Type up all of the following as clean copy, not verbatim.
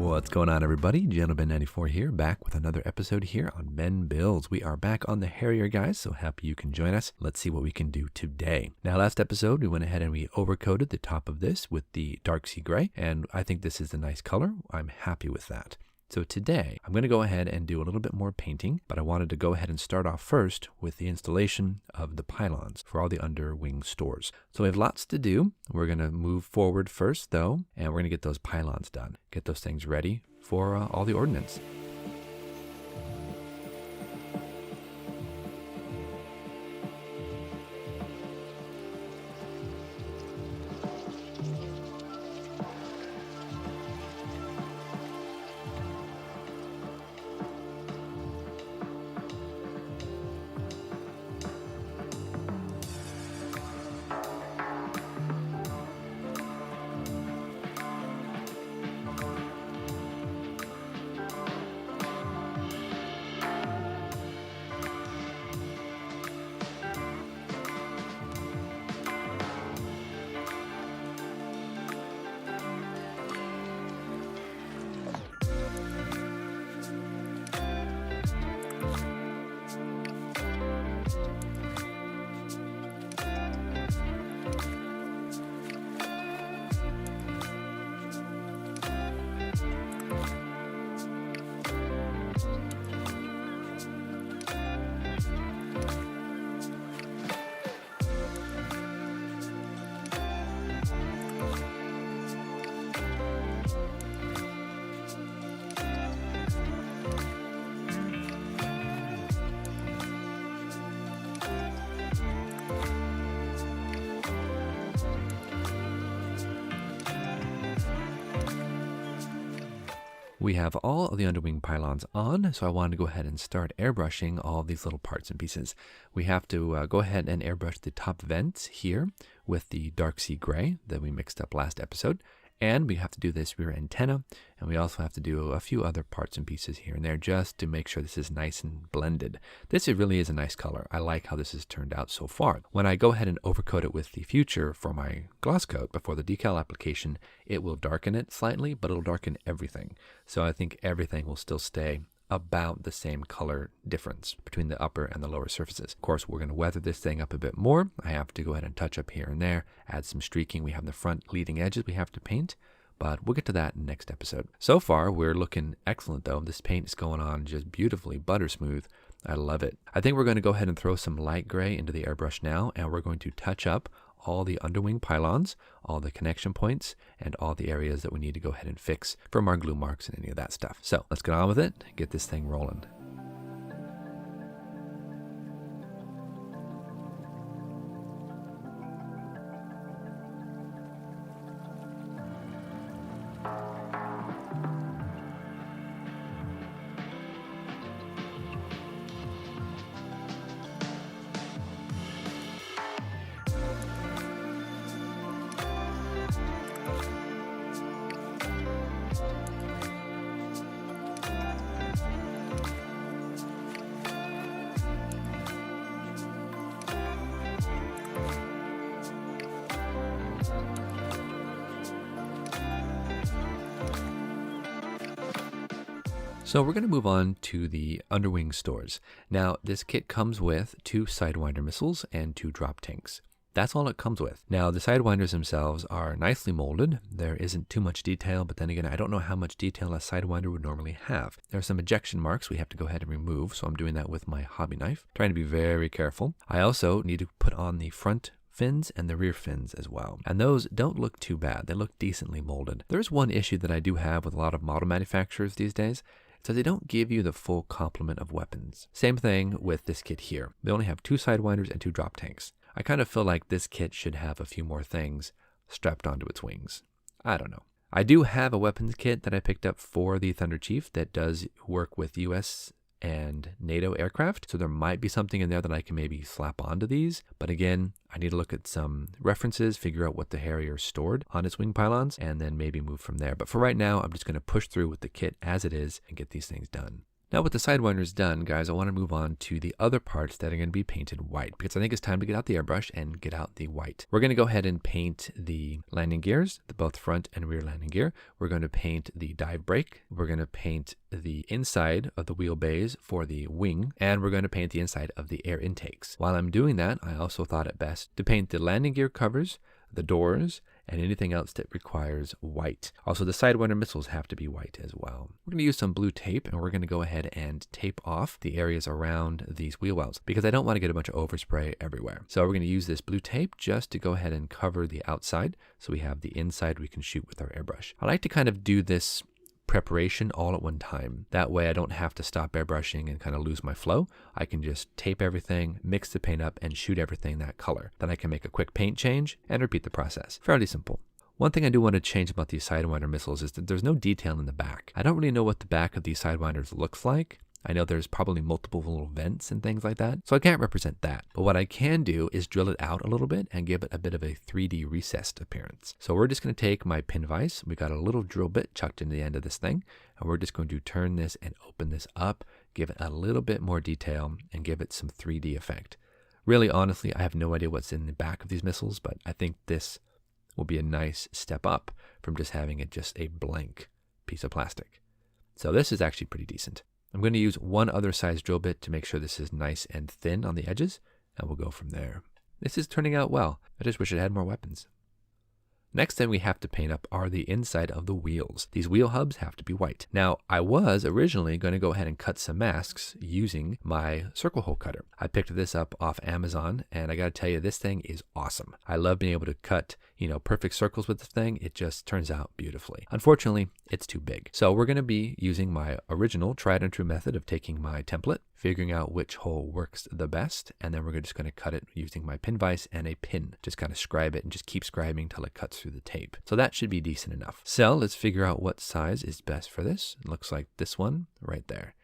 What's going on, everybody? Gentleman94 here, back with another episode here on Men Builds. We are back on the Harrier, guys, so happy you can join us. Let's see what we can do today. Now, last episode, we went ahead and we overcoated the top of this with the dark sea gray, and I think this is a nice color. I'm happy with that. So today, I'm going to go ahead and do a little bit more painting, but I wanted to go ahead and start off first with the installation of the pylons for all the underwing stores. So we have lots to do. We're going to move forward first, though, and we're going to get those pylons done, get those things ready for all the ordnance. We have all of the underwing pylons on, so I wanted to go ahead and start airbrushing all of these little parts and pieces. We have to go ahead and airbrush the top vents here with the dark sea gray that we mixed up last episode. And we have to do this rear antenna, and we also have to do a few other parts and pieces here and there just to make sure this is nice and blended. This really is a nice color. I like how this has turned out so far. When I go ahead and overcoat it with the future for my gloss coat before the decal application, it will darken it slightly, but it'll darken everything. So I think everything will still stay about the same color difference between the upper and the lower surfaces. Of course, we're going to weather this thing up a bit more. I have to go ahead and touch up here and there, add some streaking. We have the front leading edges we have to paint, but we'll get to that in the next episode. So far, we're looking excellent, though. This paint is going on just beautifully, butter smooth. I love it. I think we're going to go ahead and throw some light gray into the airbrush now, and we're going to touch up all the underwing pylons, all the connection points, and all the areas that we need to go ahead and fix from our glue marks and any of that stuff. So let's get on with it, get this thing rolling. So we're going to move on to the underwing stores. Now, this kit comes with 2 sidewinder missiles and 2 drop tanks. That's all it comes with. Now, the sidewinders themselves are nicely molded. There isn't too much detail, but then again, I don't know how much detail a sidewinder would normally have. There are some ejection marks we have to go ahead and remove, so I'm doing that with my hobby knife, trying to be very careful. I also need to put on the front fins and the rear fins as well. And those don't look too bad. They look decently molded. There's one issue that I do have with a lot of model manufacturers these days. So they don't give you the full complement of weapons. Same thing with this kit here. They only have 2 sidewinders and 2 drop tanks. I kind of feel like this kit should have a few more things strapped onto its wings. I don't know. I do have a weapons kit that I picked up for the Thunder Chief that does work with US and NATO aircraft. So there might be something in there that I can maybe slap onto these. But again, I need to look at some references, figure out what the Harrier stored on its wing pylons, and then maybe move from there. But for right now, I'm just going to push through with the kit as it is and get these things done. Now with the sidewinders done, guys, I want to move on to the other parts that are going to be painted white because I think it's time to get out the airbrush and get out the white. We're going to go ahead and paint the landing gears, both front and rear landing gear. We're going to paint the dive brake. We're going to paint the inside of the wheel bays for the wing, and we're going to paint the inside of the air intakes. While I'm doing that, I also thought it best to paint the landing gear covers, the doors, and anything else that requires white. Also, the sidewinder missiles have to be white as well. We're going to use some blue tape, and we're going to go ahead and tape off the areas around these wheel wells because I don't want to get a bunch of overspray everywhere. So we're going to use this blue tape just to go ahead and cover the outside so we have the inside we can shoot with our airbrush. I like to kind of do this preparation all at one time. That way I don't have to stop airbrushing and kind of lose my flow. I can just tape everything, mix the paint up, and shoot everything that color. Then I can make a quick paint change and repeat the process. Fairly simple. One thing I do want to change about these sidewinder missiles is that there's no detail in the back. I don't really know what the back of these sidewinders looks like. I know there's probably multiple little vents and things like that, so I can't represent that. But what I can do is drill it out a little bit and give it a bit of a 3D recessed appearance. So we're just going to take my pin vise. We got a little drill bit chucked in the end of this thing, and we're just going to turn this and open this up, give it a little bit more detail, and give it some 3D effect. Really, honestly, I have no idea what's in the back of these missiles, but I think this will be a nice step up from just having it just a blank piece of plastic. So this is actually pretty decent. I'm going to use one other size drill bit to make sure this is nice and thin on the edges, and we'll go from there. This is turning out well. I just wish it had more weapons. Next thing we have to paint up are the inside of the wheels. These wheel hubs have to be white. Now, I was originally going to go ahead and cut some masks using my circle hole cutter. I picked this up off Amazon, and I got to tell you, this thing is awesome. I love being able to cut, perfect circles with the thing. It just turns out beautifully. Unfortunately, it's too big. So we're going to be using my original tried and true method of taking my template, figuring out which hole works the best, and then we're just going to cut it using my pin vise and a pin. Just kind of scribe it and just keep scribing till it cuts through the tape. So that should be decent enough. So let's figure out what size is best for this. It looks like this one right there.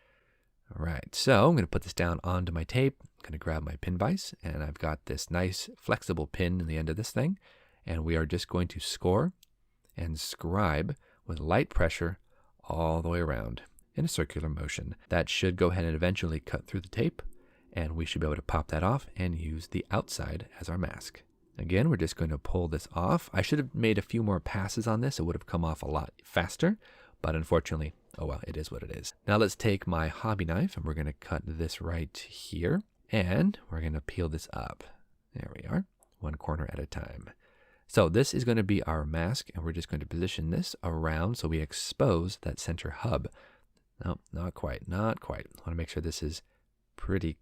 All right, so I'm going to put this down onto my tape. I'm going to grab my pin vise, and I've got this nice flexible pin in the end of this thing, and we are just going to score and scribe with light pressure all the way around in a circular motion. That should go ahead and eventually cut through the tape, and we should be able to pop that off and use the outside as our mask. Again, we're just going to pull this off. I should have made a few more passes on this. It would have come off a lot faster, but unfortunately, oh well, it is what it is. Now let's take my hobby knife, and we're going to cut this right here, and we're going to peel this up. There we are, one corner at a time. So this is going to be our mask, and we're just going to position this around so we expose that center hub. No, not quite, not quite. I want to make sure this is pretty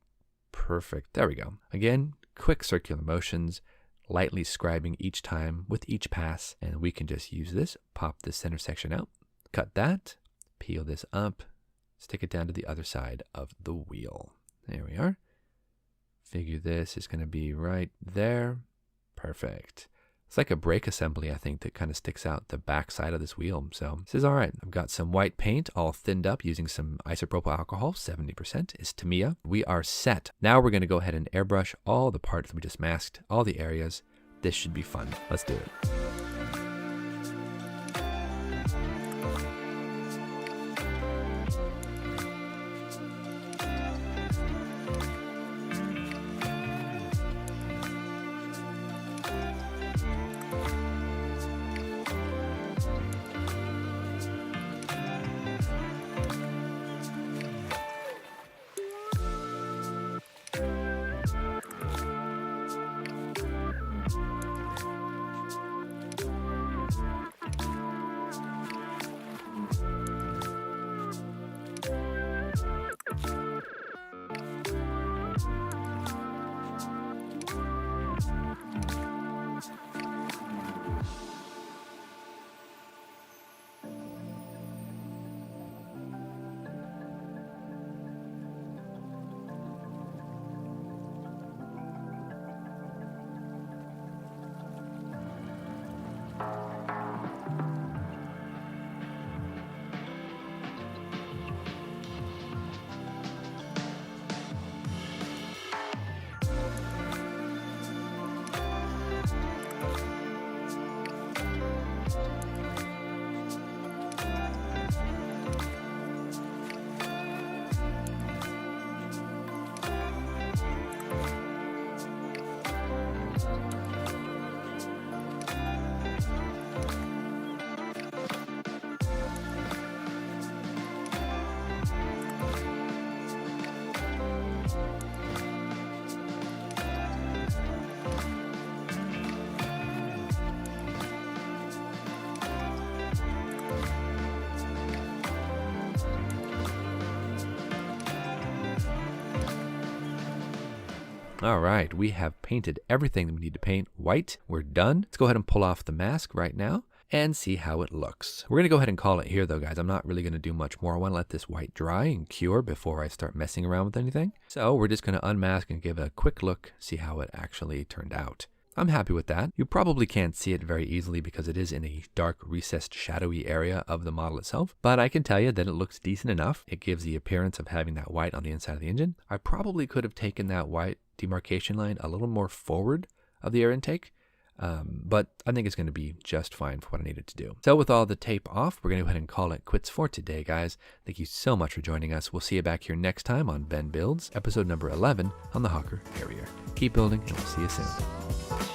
perfect. There we go. Again, quick circular motions, lightly scribing each time with each pass, and we can just use this, pop this center section out, cut that, peel this up, stick it down to the other side of the wheel. There we are. Figure this is going to be right there. Perfect. It's like a brake assembly, I think, that kind of sticks out the back side of this wheel. So this is all right. I've got some white paint all thinned up using some isopropyl alcohol, 70% is Tamiya. We are set. Now we're going to go ahead and airbrush all the parts that we just masked, all the areas. This should be fun. Let's do it. All right, we have painted everything that we need to paint white. We're done. Let's go ahead and pull off the mask right now and see how it looks. We're gonna go ahead and call it here though, guys. I'm not really gonna do much more. I wanna let this white dry and cure before I start messing around with anything. So we're just gonna unmask and give it a quick look, see how it actually turned out. I'm happy with that. You probably can't see it very easily because it is in a dark, recessed, shadowy area of the model itself, but I can tell you that it looks decent enough. It gives the appearance of having that white on the inside of the engine. I probably could have taken that white demarcation line a little more forward of the air intake, but I think it's going to be just fine for what I needed to do. So with all the tape off, we're going to go ahead and call it quits for today, guys. Thank you so much for joining us. We'll see you back here next time on Ben Builds, episode number 11 on the Hawker Harrier. Keep building, and we'll see you soon.